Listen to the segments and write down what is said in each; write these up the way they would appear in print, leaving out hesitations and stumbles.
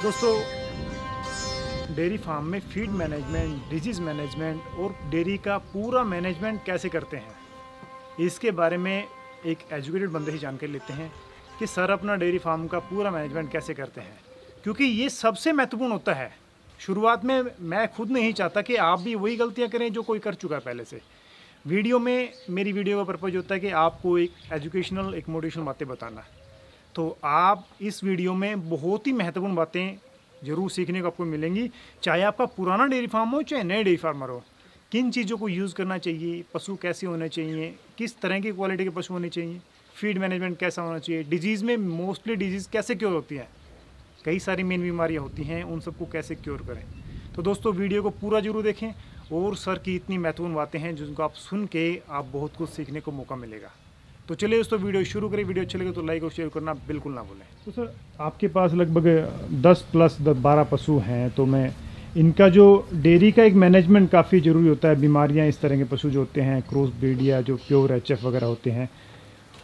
दोस्तों, dairy farm में feed management, disease management और डेयरी का पूरा मैनेजमेंट कैसे करते हैं, इसके बारे में एक एजुकेटेड बंदे ही जानकारी लेते हैं कि सर अपना डेयरी फार्म का पूरा मैनेजमेंट कैसे करते हैं, क्योंकि ये सबसे महत्वपूर्ण होता है। शुरुआत में मैं खुद नहीं चाहता कि आप भी वही गलतियां करें जो कोई कर चुका है पहले से। वीडियो में मेरी वीडियो का पर्पज़ होता है कि आपको एक एजुकेशनल, एक मोटिवेशनल बातें बताना। तो आप इस वीडियो में बहुत ही महत्वपूर्ण बातें ज़रूर सीखने को आपको मिलेंगी, चाहे आपका पुराना डेयरी फार्म हो चाहे नए डेयरी फार्मर हो। किन चीज़ों को यूज़ करना चाहिए, पशु कैसे होने चाहिए, किस तरह की क्वालिटी के पशु होने चाहिए, फीड मैनेजमेंट कैसा होना चाहिए, डिजीज़ में मोस्टली डिजीज़ कैसे क्योर होती हैं, कई सारी मेन बीमारियाँ होती हैं, उन सबको कैसे क्योर करें। तो दोस्तों, वीडियो को पूरा जरूर देखें और सर की इतनी महत्वपूर्ण बातें हैं जिनको आप सुन के आप बहुत कुछ सीखने को मौका मिलेगा। तो चलिए दोस्तों, वीडियो शुरू करें। वीडियो अच्छी लगे तो लाइक और शेयर करना बिल्कुल ना भूलें। तो सर, आपके पास लगभग 10 प्लस 12 पशु हैं, तो मैं इनका जो डेयरी का एक मैनेजमेंट काफ़ी ज़रूरी होता है। बीमारियां इस तरह के पशु जो होते हैं, क्रॉस ब्रीड या जो प्योर एचएफ वगैरह होते हैं,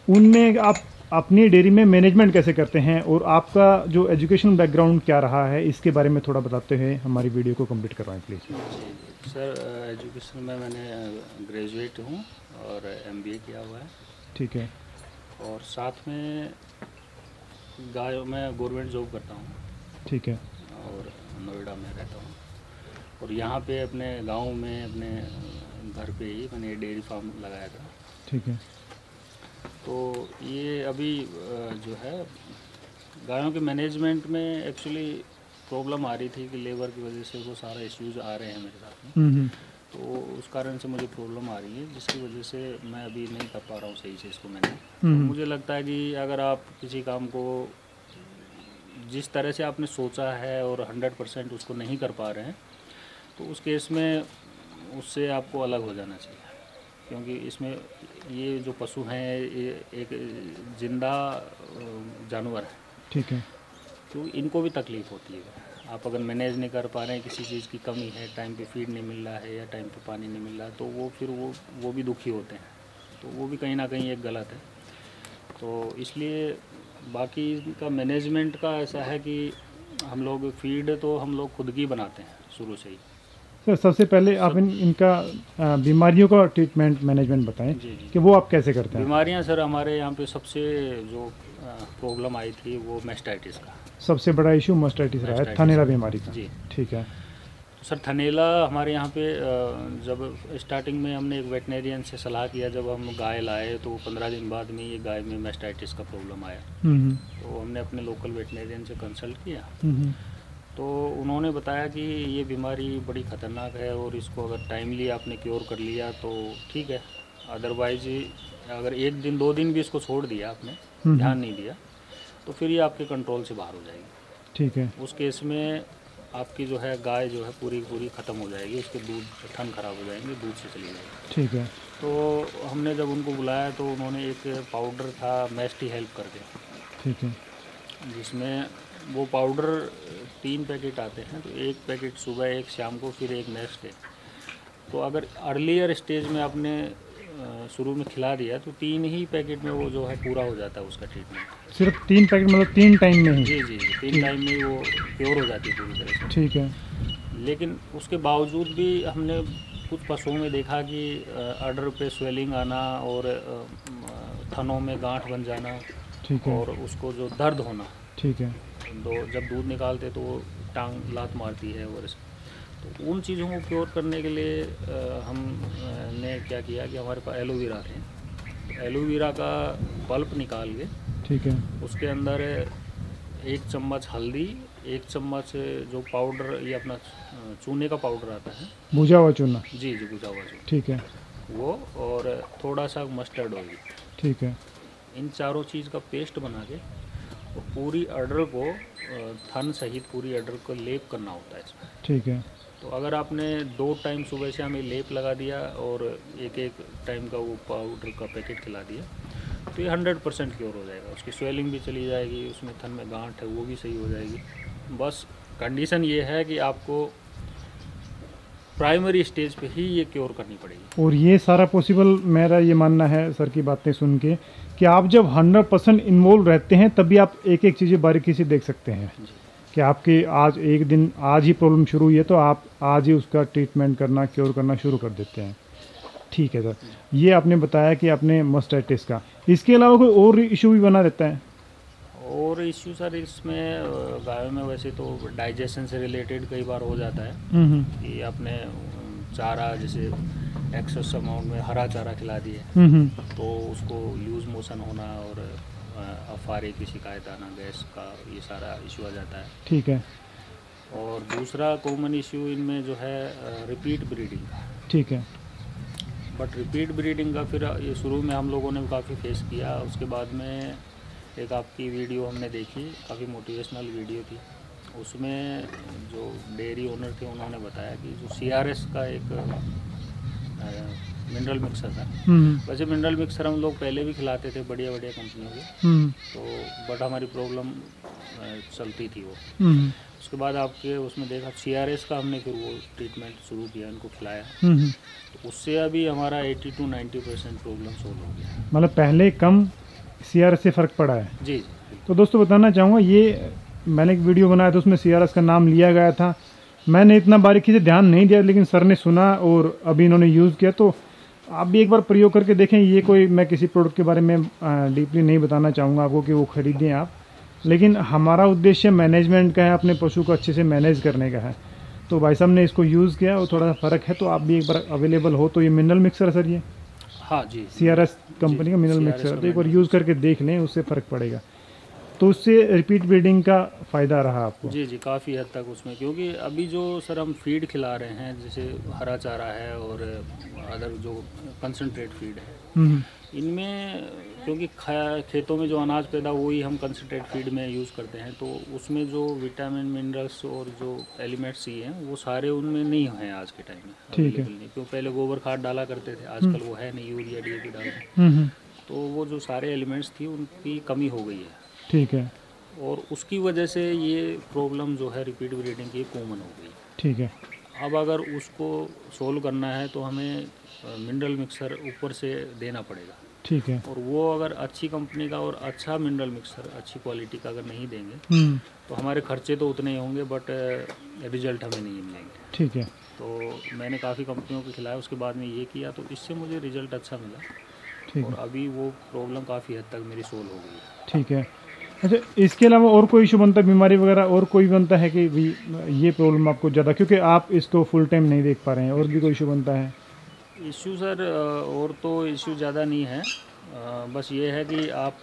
उनमें आप अपनी डेयरी में मैनेजमेंट कैसे करते हैं और आपका जो एजुकेशन बैकग्राउंड क्या रहा है, इसके बारे में थोड़ा बताते हुए हमारी वीडियो को कंप्लीट करवाएं प्लीज़। सर, एजुकेशन में मैंने ग्रेजुएट हूँ और एमबीए किया हुआ है। ठीक है। और साथ में मैं गवर्नमेंट जॉब करता हूँ। ठीक है। और नोएडा में रहता हूँ और यहाँ पे अपने गांव में अपने घर पे ही मैंने डेयरी फार्म लगाया था। ठीक है। तो ये अभी जो है गायों के मैनेजमेंट में एक्चुअली प्रॉब्लम आ रही थी कि लेबर की वजह से वो सारा इश्यूज आ रहे हैं मेरे साथ में। तो उस कारण से मुझे प्रॉब्लम आ रही है, जिसकी वजह से मैं अभी नहीं कर पा रहा हूँ सही से इसको मैंने। तो मुझे लगता है कि अगर आप किसी काम को जिस तरह से आपने सोचा है और 100% उसको नहीं कर पा रहे हैं, तो उस केस में उससे आपको अलग हो जाना चाहिए, क्योंकि इसमें ये जो पशु हैं ये एक जिंदा जानवर है। ठीक है। तो इनको भी तकलीफ़ होती है। आप अगर मैनेज नहीं कर पा रहे हैं, किसी चीज़ की कमी है, टाइम पे फीड नहीं मिल रहा है या टाइम पे पानी नहीं मिल रहा है, तो वो फिर वो भी दुखी होते हैं। तो वो भी कहीं ना कहीं एक गलत है। तो इसलिए बाकी इनका मैनेजमेंट का ऐसा है कि हम लोग फीड तो हम लोग खुद की बनाते हैं शुरू से ही। सर, सबसे पहले आप इनका बीमारियों का ट्रीटमेंट मैनेजमेंट बताएं कि वो आप कैसे करते हैं। बीमारियां सर, हमारे यहाँ पे सबसे जो प्रॉब्लम आई थी वो मैस्टाइटिस का सबसे बड़ा इशू मैस्टाइटिस रहा है, थनैला बीमारी का। जी ठीक है। सर, थनैला हमारे यहाँ पे जब स्टार्टिंग में हमने एक वेटनेरियन से सलाह किया, जब हम गाय लाए तो 15 दिन बाद में ये गाय में मैस्टाइटिस का प्रॉब्लम आया। तो हमने अपने लोकल वेटनेरियन से कंसल्ट किया, तो उन्होंने बताया कि ये बीमारी बड़ी ख़तरनाक है और इसको अगर टाइमली आपने क्योर कर लिया तो ठीक है, अदरवाइज अगर 1 दिन 2 दिन भी इसको छोड़ दिया आपने, ध्यान नहीं दिया, तो फिर ये आपके कंट्रोल से बाहर हो जाएगी। ठीक है। उस केस में आपकी जो है गाय जो है पूरी ख़त्म हो जाएगी, उसके दूध थन खराब हो जाएंगे, दूध से चली जाएगी। ठीक है। तो हमने जब उनको बुलाया तो उन्होंने एक पाउडर था मैस्टी हेल्प करके, ठीक है, जिसमें वो पाउडर 3 पैकेट आते हैं, तो 1 पैकेट सुबह, 1 शाम को, फिर 1 नेक्स्ट डे। तो अगर अर्लियर स्टेज में आपने शुरू में खिला दिया तो 3 ही पैकेट में वो जो है पूरा हो जाता है उसका ट्रीटमेंट। सिर्फ 3 पैकेट, मतलब 3 टाइम में ही? जी जी, 3 टाइम में वो प्योर हो जाती है पूरी तरह से। ठीक है। लेकिन उसके बावजूद भी हमने कुछ पशुओं में देखा कि अडर पे स्वेलिंग आना और थनों में गांठ बन जाना। ठीक है। और उसको जो दर्द होना। ठीक है। जब दूध निकालते तो वो टांग लात मारती है। और तो उन चीज़ों को क्योर करने के लिए हमने क्या किया कि हमारे पास एलोवेरा थे, तो एलोवेरा का पल्प निकाल के, ठीक है, उसके अंदर 1 चम्मच हल्दी, 1 चम्मच जो पाउडर, ये अपना चूने का पाउडर आता है, भुजा हुआ चूना। जी जी, भुजा हुआ चूना। ठीक है। वो और थोड़ा सा मस्टर्ड ऑयल। ठीक है। इन चारों चीज़ का पेस्ट बना के और पूरी अडर को, थन सहित पूरी अडर को लेप करना होता है इसमें। ठीक है। तो अगर आपने 2 टाइम सुबह शाम में लेप लगा दिया और 1 टाइम का वो पाउडर का पैकेट खिला दिया, तो ये 100% क्योर हो जाएगा। उसकी स्वेलिंग भी चली जाएगी, उसमें थन में गांठ है वो भी सही हो जाएगी। बस कंडीशन ये है कि आपको प्राइमरी स्टेज पे ही ये क्योर करनी पड़ेगी। और ये सारा पॉसिबल, मेरा ये मानना है सर की बातें सुन के, कि आप जब 100% इन्वॉल्व रहते हैं तभी आप एक एक चीज़ें बारीकी से देख सकते हैं। कि आपके आज एक दिन आज ही प्रॉब्लम शुरू हुई है तो आप आज ही उसका ट्रीटमेंट करना, क्योर करना शुरू कर देते हैं। ठीक है सर, ये आपने बताया कि आपने मास्टाइटिस का, इसके अलावा कोई और इशू भी बना रहता है? और इश्यू सर इसमें गायों में वैसे तो डाइजेशन से रिलेटेड कई बार हो जाता है कि आपने चारा जैसे एक्सेस अमाउंट में हरा चारा खिला दिए तो उसको लूज मोशन होना और अफारे की शिकायत आना, गैस का, ये सारा इशू आ जाता है। ठीक है। और दूसरा कॉमन इशू इनमें जो है रिपीट ब्रीडिंग का। ठीक है। बट रिपीट ब्रीडिंग का फिर ये शुरू में हम लोगों ने काफ़ी फेस किया, उसके बाद में एक आपकी वीडियो हमने देखी, काफ़ी मोटिवेशनल वीडियो थी। उसमें जो डेयरी ओनर थे उन्होंने बताया कि जो CRS का एक मिनरल मिक्सर था, वैसे मिनरल मिक्सर हम लोग पहले भी खिलाते थे बढ़िया बढ़िया कंपनियों के, तो बट हमारी प्रॉब्लम चलती थी वो। उसके बाद आपके उसमें देखा CRS का हमने फिर वो ट्रीटमेंट शुरू किया, इनको खिलाया, तो उससे अभी हमारा 80 to 90% प्रॉब्लम सोल्व हो गया। मतलब पहले कम CRS से फ़र्क पड़ा है? जी जी। तो दोस्तों बताना चाहूँगा, ये मैंने एक वीडियो बनाया था उसमें CRS का नाम लिया गया था, मैंने इतना बारीकी से ध्यान नहीं दिया, लेकिन सर ने सुना और अभी इन्होंने यूज़ किया। तो आप भी एक बार प्रयोग करके देखें। ये कोई मैं किसी प्रोडक्ट के बारे में डीपली नहीं बताना चाहूँगा आपको कि वो ख़रीदें आप, लेकिन हमारा उद्देश्य मैनेजमेंट का है, अपने पशु को अच्छे से मैनेज करने का है। तो भाई साहब ने इसको यूज़ किया और थोड़ा सा फ़र्क है, तो आप भी एक बार अवेलेबल हो तो ये मिनरल मिक्सर है सर, ये हाँ जी, CRS कंपनी का मिनरल मिक्सर, तो एक बार यूज़ करके देख लें, उससे फ़र्क पड़ेगा। तो उससे रिपीट ब्रीडिंग का फ़ायदा रहा आपको? जी जी, काफ़ी हद तक उसमें, क्योंकि अभी जो सर हम फीड खिला रहे हैं जैसे हरा चारा है और अदर जो कंसनट्रेट फीड है, इनमें क्योंकि खेतों में जो अनाज पैदा वही हम कंसनट्रेट फीड में यूज़ करते हैं, तो उसमें जो विटामिन मिनरल्स और जो एलिमेंट्स ही हैं वो सारे उनमें नहीं हैं आज के टाइम में। ठीक है। क्यों पहले गोबर खाद डाला करते थे, आजकल वो है नहीं, यूरिया DAP डालते हैं, तो वो जो सारे एलिमेंट्स थी उनकी कमी हो गई है। ठीक है। और उसकी वजह से ये प्रॉब्लम जो है रिपीट ब्रीडिंग की कॉमन हो गई। ठीक है। अब अगर उसको सोल्व करना है तो हमें मिनरल मिक्सर ऊपर से देना पड़ेगा। ठीक है। और वो अगर अच्छी कंपनी का और अच्छा मिनरल मिक्सर, अच्छी क्वालिटी का अगर नहीं देंगे तो हमारे खर्चे तो उतने ही होंगे, बट रिजल्ट हमें नहीं मिलेंगे। ठीक है। तो मैंने काफ़ी कंपनियों को खिलाया, उसके बाद में ये किया, तो इससे मुझे रिजल्ट अच्छा मिला। ठीक और है। अभी वो प्रॉब्लम काफ़ी हद तक मेरी सोल्व हो गई है। ठीक है। अच्छा, इसके अलावा और कोई इशू बनता है, बीमारी वगैरह और कोई बनता है कि भी ये प्रॉब्लम आपको ज़्यादा, क्योंकि आप इसको फुल टाइम नहीं देख पा रहे हैं, और भी कोई इशू बनता है? इशू सर और तो इशू ज़्यादा नहीं है, बस ये है कि आप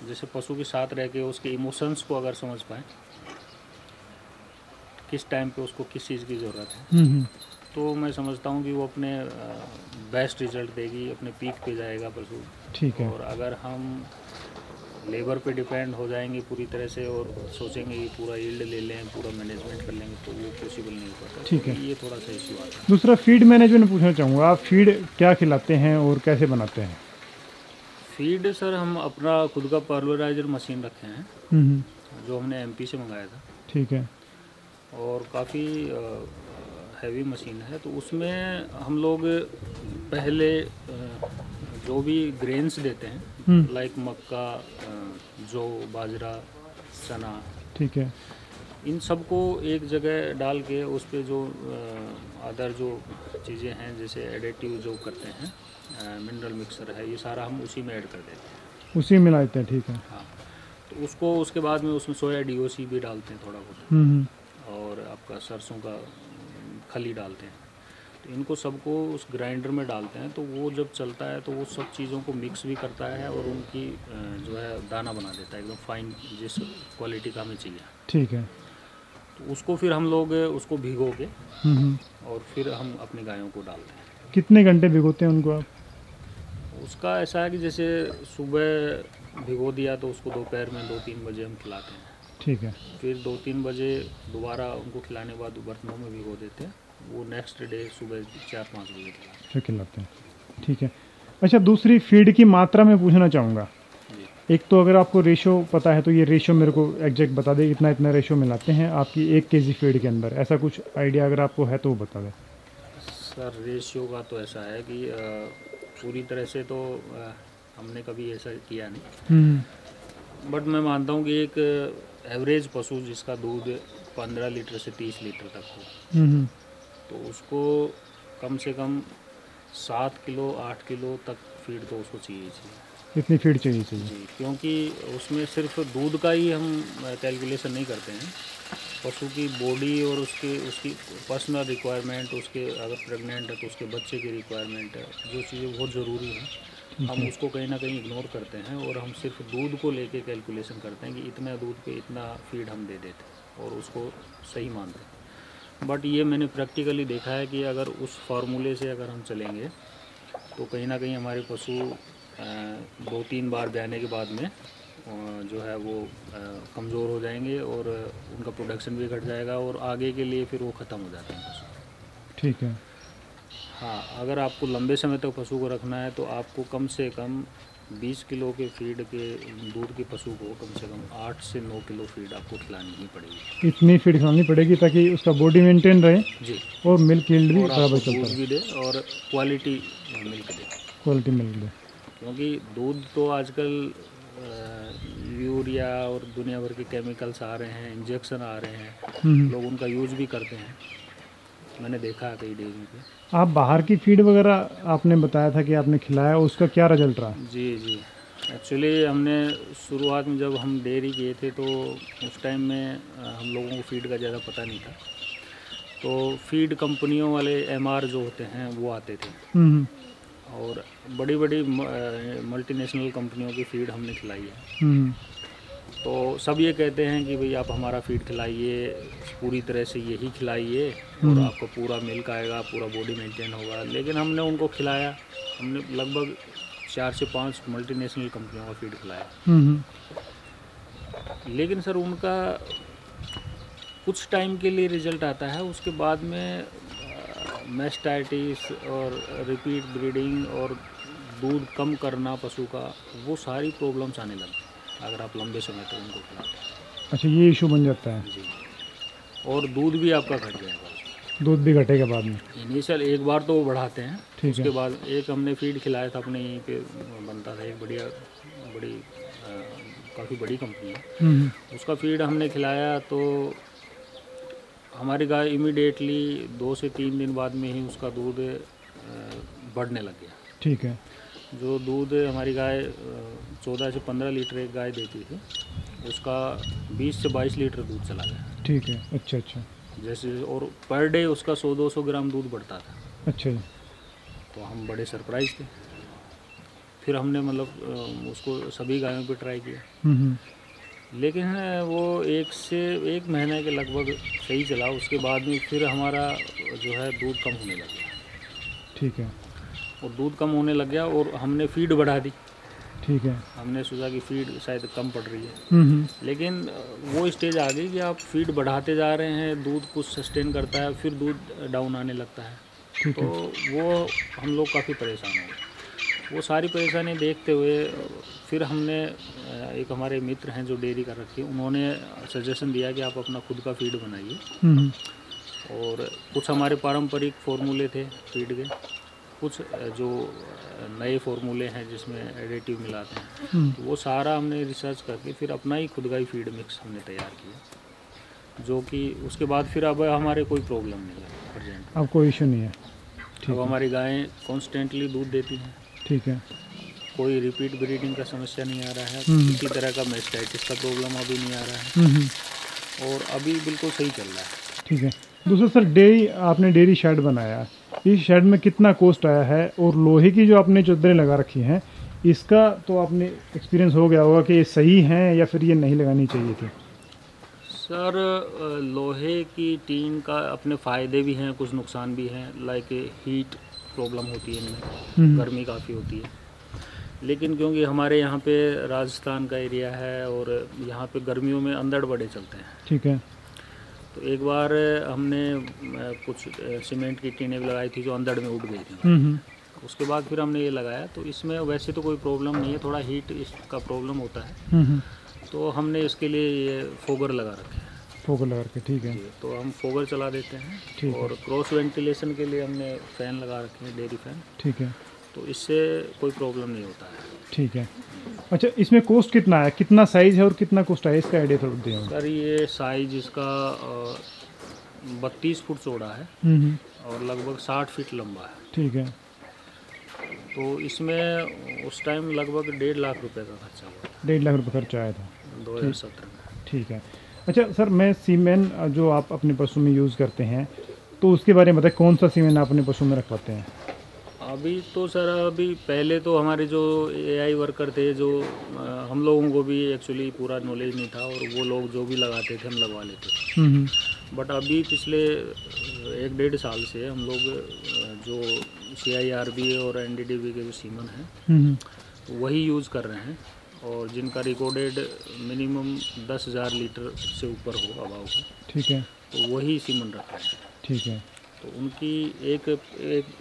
जैसे पशु के साथ रह के उसके इमोशंस को अगर समझ पाएँ, किस टाइम पे उसको किस चीज़ की ज़रूरत है, तो मैं समझता हूँ कि वो अपने बेस्ट रिजल्ट देगी, अपने पीक पे जाएगा पशु। ठीक है। और अगर हम लेबर पे डिपेंड हो जाएंगे पूरी तरह से और सोचेंगे कि पूरा यील्ड ले लें, पूरा मैनेजमेंट कर लेंगे, तो वो पॉसिबल नहीं हो पाता। ठीक है। तो ये थोड़ा सा इशू आता है। दूसरा फीड मैनेजमेंट पूछना चाहूँगा, आप फीड क्या खिलाते हैं और कैसे बनाते हैं? फीड सर हम अपना खुद का पर्लोराइजर मशीन रखे हैं, जो हमने MP से मंगाया था। ठीक है। और काफ़ी हैवी मशीन है, तो उसमें हम लोग पहले जो भी ग्रेन्स देते हैं, लाइक मक्का, जौ, बाजरा, चना, ठीक है, इन सबको एक जगह डाल के उस पर जो अदर जो चीज़ें हैं जैसे एडिटिव जो करते हैं, मिनरल मिक्सर है, ये सारा हम उसी में ऐड कर देते हैं, उसी में मिलाते हैं। ठीक है। हाँ, तो उसको उसके बाद में उसमें सोया DOC भी डालते हैं थोड़ा बहुत, और आपका सरसों का खली डालते हैं। तो इनको सबको उस ग्राइंडर में डालते हैं, तो वो जब चलता है तो वो सब चीज़ों को मिक्स भी करता है और उनकी जो है दाना बना देता है एकदम फाइन, जिस क्वालिटी का हमें चाहिए। ठीक है। तो उसको फिर हम लोग उसको भिगो के और फिर हम अपनी गायों को डालते हैं। कितने घंटे भिगोते हैं उनको आप? उसका ऐसा है कि जैसे सुबह भिगो दिया तो उसको दोपहर में 2-3 बजे हम खिलाते हैं। ठीक है। फिर 2-3 बजे दोबारा उनको खिलाने के बाद बर्तनों में भिगो देते हैं, वो नेक्स्ट डे सुबह 4-5 बजे खिलाते हैं। ठीक है। अच्छा, दूसरी फीड की मात्रा में पूछना चाहूँगा। एक तो अगर आपको रेशो पता है तो ये रेशो मेरे को एग्जैक्ट बता दें, इतना इतना रेशो मिलाते हैं आपकी 1 kg फीड के अंदर, ऐसा कुछ आइडिया अगर आपको है तो वो बता दें। सर रेशियो का तो ऐसा है कि पूरी तरह से तो हमने कभी ऐसा किया नहीं, बट मैं मानता हूँ कि एक एवरेज पशु जिसका दूध 15 लीटर से 30 लीटर तक हो, तो उसको कम से कम 7 किलो 8 किलो तक फीड तो उसको चाहिए। इतनी फीड चाहिए जी, क्योंकि उसमें सिर्फ दूध का ही हम कैलकुलेशन नहीं करते हैं, पशु की बॉडी और उसकी पर्सनल रिक्वायरमेंट, उसके अगर प्रेग्नेंट है तो उसके बच्चे की रिक्वायरमेंट है, जो चीज़ें बहुत ज़रूरी हैं हम उसको कहीं ना कहीं इग्नोर करते हैं और हम सिर्फ दूध को लेके कैलकुलेशन करते हैं कि इतना दूध पे इतना फीड हम दे देते हैं और उसको सही मानते हैं। बट ये मैंने प्रैक्टिकली देखा है कि अगर उस फार्मूले से अगर हम चलेंगे तो कहीं ना कहीं हमारे पशु 2-3 बार ब्याने के बाद में जो है वो कमज़ोर हो जाएंगे और उनका प्रोडक्शन भी घट जाएगा और आगे के लिए फिर वो ख़त्म हो जाते हैं पशु। ठीक है। हाँ, अगर आपको लंबे समय तक पशु को रखना है तो आपको कम से कम 20 किलो के फीड के दूध के पशु को कम से कम 8 से 9 किलो फीड आपको खिलानी ही पड़ेगी। इतनी फीड खिलानी पड़ेगी ताकि उसका बॉडी मेंटेन रहे जी, और मिल्क यील्ड भी बराबर चलता दूध भी दे और क्वालिटी मिल्क दे। क्वालिटी मिल्क दे, क्योंकि दूध तो आजकल यूरिया और दुनिया भर के केमिकल्स आ रहे हैं, इंजेक्शन आ रहे हैं, लोग उनका यूज़ भी करते हैं, मैंने देखा है कई डेयरी पे। आप बाहर की फीड वगैरह आपने बताया था कि आपने खिलाया, उसका क्या रिजल्ट रहा? जी जी, एक्चुअली हमने शुरुआत में जब हम डेयरी किए थे तो उस टाइम में हम लोगों को फीड का ज़्यादा पता नहीं था, तो फीड कंपनियों वाले एमआर जो होते हैं वो आते थे और बड़ी बड़ी मल्टीनेशनल कंपनियों की फीड हमने खिलाई है। तो सब ये कहते हैं कि भाई आप हमारा फीड खिलाइए, पूरी तरह से यही खिलाइए और आपको पूरा मिल्क आएगा, पूरा बॉडी मेंटेन होगा। लेकिन हमने उनको खिलाया, हमने लगभग 4 से 5 मल्टीनेशनल कंपनियों का फीड खिलाया, लेकिन सर उनका कुछ टाइम के लिए रिजल्ट आता है, उसके बाद में मैस्टाइटिस और रिपीट ब्रीडिंग और दूध कम करना पशु का, वो सारी प्रॉब्लम्स आने लगती हैं अगर आप लंबे समय तक उनको खिलाते हैं। अच्छा, ये इशू बन जाता है जी, और दूध भी आपका घट जाएगा। दूध भी घटेगा बाद में? इनिशियल एक बार तो वो बढ़ाते हैं, उसके है। बाद एक हमने फीड खिलाया था अपने यहीं पे बनता था, एक बड़ी काफ़ी बड़ी कंपनी है, उसका फीड हमने खिलाया तो हमारी गाय इमीडिएटली 2 से 3 दिन बाद में ही उसका दूध बढ़ने लग गया। ठीक है। जो दूध हमारी गाय 14 से 15 लीटर एक गाय देती थी, उसका 20 से 22 लीटर दूध चला गया। ठीक है। अच्छा अच्छा। जैसे और पर डे उसका 100-200 ग्राम दूध बढ़ता था। अच्छा जी। तो हम बड़े सरप्राइज थे। फिर हमने मतलब उसको सभी गायों पे ट्राई किया, लेकिन वो 1 महीने के लगभग सही चला। उसके बाद में फिर हमारा जो है दूध कम होने लग गया। ठीक है। और दूध कम होने लग गया और हमने फीड बढ़ा दी। ठीक है। हमने सोचा कि फीड शायद कम पड़ रही है, लेकिन वो स्टेज आ गई कि आप फीड बढ़ाते जा रहे हैं, दूध कुछ सस्टेन करता है, फिर दूध डाउन आने लगता है। तो वो हम लोग काफ़ी परेशान हो गए। वो सारी परेशानी देखते हुए फिर हमने एक हमारे मित्र हैं जो डेयरी कर रखी है, उन्होंने सजेशन दिया कि आप अपना खुद का फीड बनाइए। और कुछ हमारे पारंपरिक फार्मूले थे फीड के, कुछ जो नए फार्मूले हैं जिसमें एडिटिव मिलाते हैं, तो वो सारा हमने रिसर्च करके फिर अपना ही खुद का ही फीड मिक्स हमने तैयार किया, जो कि उसके बाद फिर अब हमारे कोई प्रॉब्लम नहीं है प्रेजेंट। अब कोई इशू नहीं है? अब हमारी गायें कॉन्स्टेंटली दूध देती हैं। ठीक है। कोई रिपीट ब्रीडिंग का समस्या नहीं आ रहा है, किसी तरह का मैस्टाइटिस का प्रॉब्लम अभी नहीं आ रहा है, और अभी बिल्कुल सही चल रहा है। ठीक है। दूसरा सर, आपने डेयरी शेड बनाया, इस शेड में कितना कॉस्ट आया है? और लोहे की जो आपने चद्दरें लगा रखी हैं, इसका तो आपने एक्सपीरियंस हो गया होगा कि ये सही हैं या फिर ये नहीं लगानी चाहिए थी? सर, लोहे की टीन का अपने फ़ायदे भी हैं, कुछ नुकसान भी हैं। लाइक हीट प्रॉब्लम होती है इनमें, गर्मी काफ़ी होती है। लेकिन क्योंकि हमारे यहाँ पे राजस्थान का एरिया है और यहाँ पे गर्मियों में अंदर बड़े चलते हैं। ठीक है। तो एक बार हमने कुछ सीमेंट की टीनें भी लगाई थी जो अंदर में उड़ गई थी। उसके बाद फिर हमने ये लगाया, तो इसमें वैसे तो कोई प्रॉब्लम नहीं है, थोड़ा हीट इसका प्रॉब्लम होता है। तो हमने इसके लिए ये फोगर लगा रखे हैं। फोगर लगा रखे, ठीक है। तो हम फोगर चला देते हैं, और क्रॉस वेंटिलेशन के लिए हमने फ़ैन लगा रखे हैं, डेयरी फैन। ठीक है। तो इससे कोई प्रॉब्लम नहीं होता है। ठीक है। अच्छा, इसमें कॉस्ट कितना है, कितना साइज़ है और कितना कॉस्ट है, इसका आइडिया थोड़ा दें। सर ये साइज इसका 32 फुट चौड़ा है और लगभग 60 फीट लंबा है। ठीक है। तो इसमें उस टाइम लगभग 1.5 लाख रुपए का खर्चा हुआ था। 1.5 लाख रुपये खर्चा आया था 2017 में। ठीक है। अच्छा सर, मैं सीमेंट जो आप अपने पशु में यूज़ करते हैं तो उसके बारे में बताएं, कौन सा सीमेंट आप अपने पशु में रखवाते हैं? अभी तो सर, अभी पहले तो हमारे जो एआई वर्कर थे, जो हम लोगों को भी एक्चुअली पूरा नॉलेज नहीं था और वो लोग जो भी लगाते थे हम लगवा लेते थे। बट अभी पिछले 1-1.5 साल से हम लोग जो CIRB और NDDB के जो सीमन हैं वही यूज़ कर रहे हैं, और जिनका रिकॉर्डेड मिनिमम 10,000 लीटर से ऊपर हो अभाव हो। ठीक है। तो वही सीमन रख रहे हैं। ठीक है। तो उनकी एक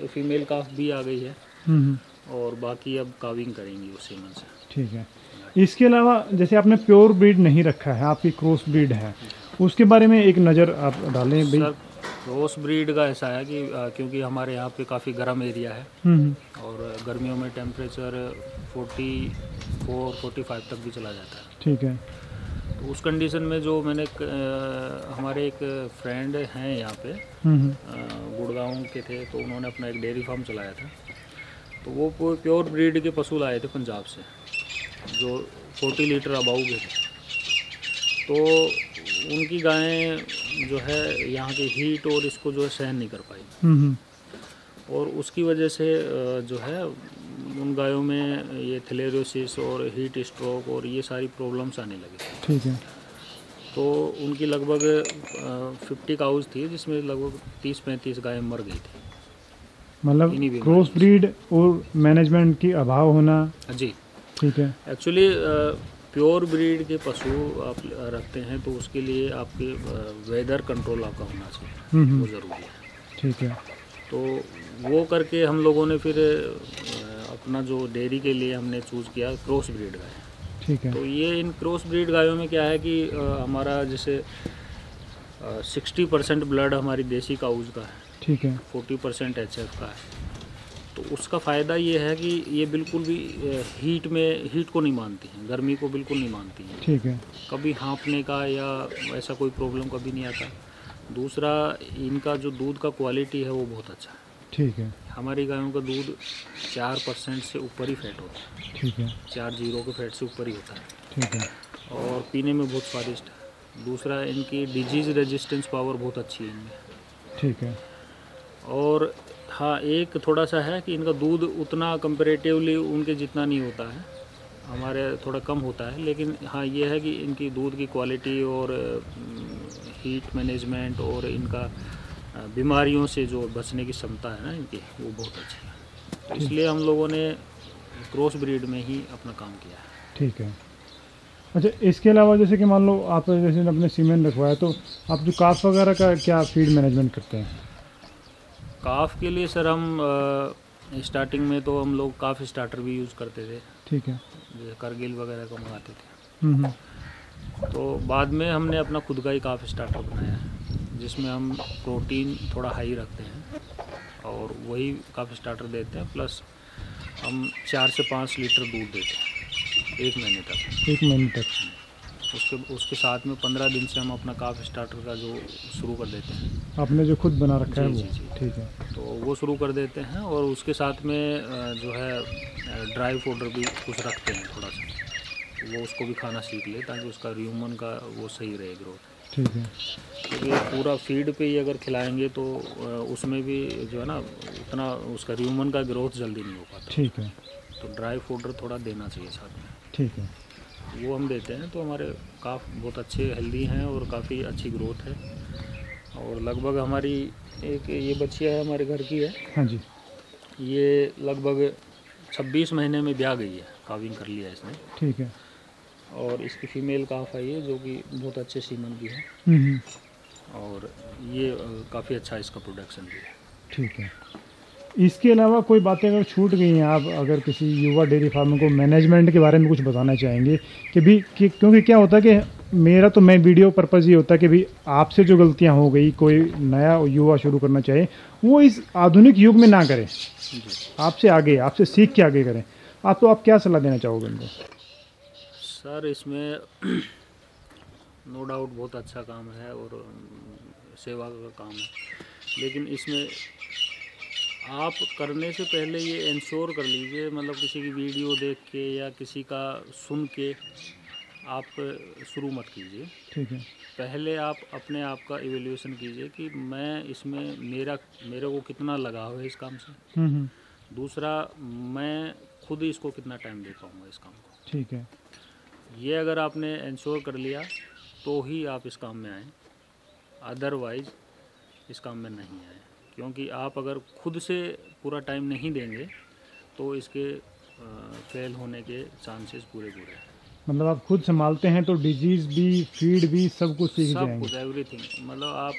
फीमेल काफ भी आ गई है और बाकी अब काविंग करेंगी उस सीमन से। ठीक है। इसके अलावा जैसे आपने प्योर ब्रीड नहीं रखा है, आपकी क्रॉस ब्रीड है, उसके बारे में एक नज़र आप डालें भाई। सर, क्रॉस ब्रीड का ऐसा है कि क्योंकि हमारे यहाँ पे काफ़ी गर्म एरिया है और गर्मियों में टेम्परेचर 44-45 तक भी चला जाता है। ठीक है। तो उस कंडीशन में जो मैंने हमारे एक फ्रेंड हैं यहाँ पे गुड़गांव के थे, तो उन्होंने अपना एक डेयरी फार्म चलाया था। तो वो प्योर ब्रीड के पशु लाए थे पंजाब से जो 40 लीटर अबाउ के थे। तो उनकी गायें जो है यहाँ की हीट और इसको जो है सहन नहीं कर पाई और उसकी वजह से जो है उन गायों में ये थैलेरियोसिस और हीट स्ट्रोक और ये सारी प्रॉब्लम्स आने लगी। ठीक है। तो उनकी लगभग 50 काउज थी, जिसमें लगभग 30-35 गायें मर गई थी। मतलब क्रॉस ब्रीड और मैनेजमेंट की अभाव होना। जी। ठीक है। एक्चुअली प्योर ब्रीड के पशु आप रखते हैं तो उसके लिए आपके वेदर कंट्रोल आपका होना चाहिए, वो ज़रूरी है। ठीक है। तो वो करके हम लोगों ने फिर अपना जो डेयरी के लिए हमने चूज़ किया क्रॉस ब्रीड गाय। ठीक है। तो ये इन क्रॉस ब्रीड गायों में क्या है कि हमारा जैसे 60% ब्लड हमारी देसी काउज का है। ठीक है। 40% HF का है। तो उसका फ़ायदा ये है कि ये बिल्कुल भी हीट को नहीं मानती हैं, गर्मी को बिल्कुल नहीं मानती हैं। ठीक है। कभी हाँफने का या ऐसा कोई प्रॉब्लम कभी नहीं आता। दूसरा, इनका जो दूध का क्वालिटी है वो बहुत अच्छा है। ठीक है। हमारी गायों का दूध 4% से ऊपर ही फैट होता है। ठीक है। 4 के फैट से ऊपर ही होता है। ठीक है। और पीने में बहुत स्वादिष्ट है। दूसरा, इनकी डिजीज़ रेजिस्टेंस पावर बहुत अच्छी है इनमें। ठीक है। और हाँ, एक थोड़ा सा है कि इनका दूध उतना कंपैरेटिवली उनके जितना नहीं होता है, हमारे थोड़ा कम होता है। लेकिन हाँ, ये है कि इनकी दूध की क्वालिटी और हीट मैनेजमेंट और इनका बीमारियों से जो बचने की क्षमता है ना इनकी, वो बहुत अच्छी है। तो इसलिए हम लोगों ने क्रॉस ब्रीड में ही अपना काम किया है। ठीक है। अच्छा, इसके अलावा जैसे कि मान लो आप जैसे अपने सीमेंट रखवाया, तो आप जो काफ वगैरह का क्या फीड मैनेजमेंट करते हैं? काफ के लिए सर हम स्टार्टिंग में तो हम लोग काफ स्टार्टर भी यूज़ करते थे। ठीक है। जैसे करगिल वगैरह का मंगाते थे। तो बाद में हमने अपना खुद का ही काफ स्टार्टर बनाया है, जिसमें हम प्रोटीन थोड़ा हाई रखते हैं और वही काफ स्टार्टर देते हैं। प्लस हम 4 से 5 लीटर दूध देते हैं 1 महीने तक। 1 महीने तक। उसके साथ में 15 दिन से हम अपना काफ स्टार्टर का जो शुरू कर देते हैं। आपने जो खुद बना रखा है वो? जी। ठीक है। तो वो शुरू कर देते हैं और उसके साथ में जो है ड्राई पाउडर भी कुछ रखते हैं थोड़ा सा, वो उसको भी खाना सीख ले ताकि उसका र्यूमन का वो सही रहे ग्रोथ। ठीक है। क्योंकि पूरा फीड पे ही अगर खिलाएंगे तो उसमें भी जो है ना उतना उसका र्यूमन का ग्रोथ जल्दी नहीं हो पाता। ठीक है। तो ड्राई पाउडर थोड़ा देना चाहिए साथ में। ठीक है। वो हम देते हैं तो हमारे काफ बहुत अच्छे हेल्दी हैं और काफ़ी अच्छी ग्रोथ है। और लगभग हमारी एक ये बच्चिया है हमारे घर की है। हाँ जी। ये लगभग 26 महीने में ब्याह गई है, काविंग कर लिया इसने। ठीक है। और इसकी फीमेल काफ है ये, जो कि बहुत अच्छे सीमन की है और ये काफ़ी अच्छा इसका प्रोडक्शन भी है। ठीक है। इसके अलावा कोई बातें अगर छूट गई हैं, आप अगर किसी युवा डेयरी फार्मर को मैनेजमेंट के बारे में कुछ बताना चाहेंगे क्योंकि क्या होता है कि मेरा तो मैं वीडियो पर्पज़ ये होता है कि भी आपसे जो गलतियां हो गई, कोई नया युवा शुरू करना चाहे वो इस आधुनिक युग में ना करे, आपसे सीख के आगे करें। आप क्या सलाह देना चाहोगे उनको? सर इसमें नो डाउट बहुत अच्छा काम है और सेवा का काम है, लेकिन इसमें आप करने से पहले ये इंश्योर कर लीजिए, मतलब किसी की वीडियो देख के या किसी का सुन के आप शुरू मत कीजिए। ठीक है। पहले आप अपने आप का इवैल्यूएशन कीजिए कि मैं इसमें मेरे को कितना लगाव है इस काम से। दूसरा, मैं खुद इसको कितना टाइम दे पाऊँगा इस काम को। ठीक है। ये अगर आपने इंश्योर कर लिया तो ही आप इस काम में आएँ, अदरवाइज़ इस काम में नहीं आए, क्योंकि आप अगर खुद से पूरा टाइम नहीं देंगे तो इसके फेल होने के चांसेस पूरे हैं। मतलब आप खुद संभालते हैं तो डिजीज़ भी, फीड भी, सब कुछ सीख जाएंगे। सब कुछ, एवरीथिंग, मतलब आप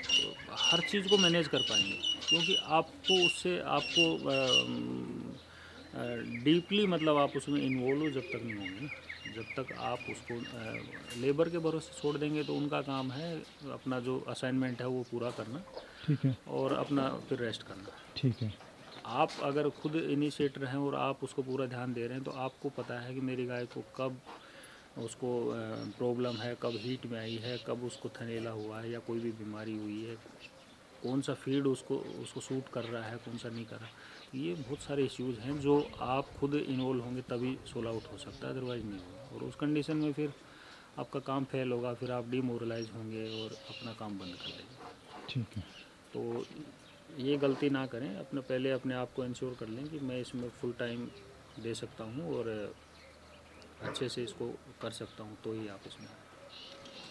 हर चीज़ को मैनेज कर पाएंगे, क्योंकि आपको उससे डीपली मतलब आप उसमें इन्वॉल्व जब तक नहीं होंगे, जब तक आप उसको लेबर के भरोसे छोड़ देंगे तो उनका काम है अपना जो असाइनमेंट है वो पूरा करना। ठीक है। और अपना फिर रेस्ट करना। ठीक है। आप अगर खुद इनिशिएटर हैं और आप उसको पूरा ध्यान दे रहे हैं तो आपको पता है कि मेरी गाय को कब उसको प्रॉब्लम है, कब हीट में आई है, कब उसको थनेला हुआ है या कोई भी बीमारी हुई है, कौन सा फीड उसको सूट कर रहा है, कौन सा नहीं कर रहा। ये बहुत सारे इश्यूज़ हैं जो आप खुद इन्वॉल्व होंगे तभी सोल आउट हो सकता है, अदरवाइज़ नहीं होगा। और उस कंडीशन में फिर आपका काम फेल होगा, फिर आप डिमोरलाइज होंगे और अपना काम बंद कर देंगे। ठीक है। तो ये गलती ना करें, पहले अपने आप को इंश्योर कर लें कि मैं इसमें फुल टाइम दे सकता हूँ और अच्छे से इसको कर सकता हूँ, तो ही आप इसमें।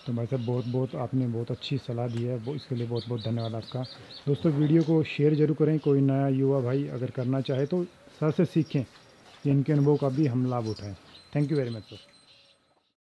तो भाई साहब आपने बहुत अच्छी सलाह दी है, वो इसके लिए बहुत बहुत धन्यवाद आपका। दोस्तों वीडियो को शेयर जरूर करें, कोई नया युवा भाई अगर करना चाहे तो सर से सीखें, इनके अनुभव का भी हम लाभ उठाएं। Thank you very much sir.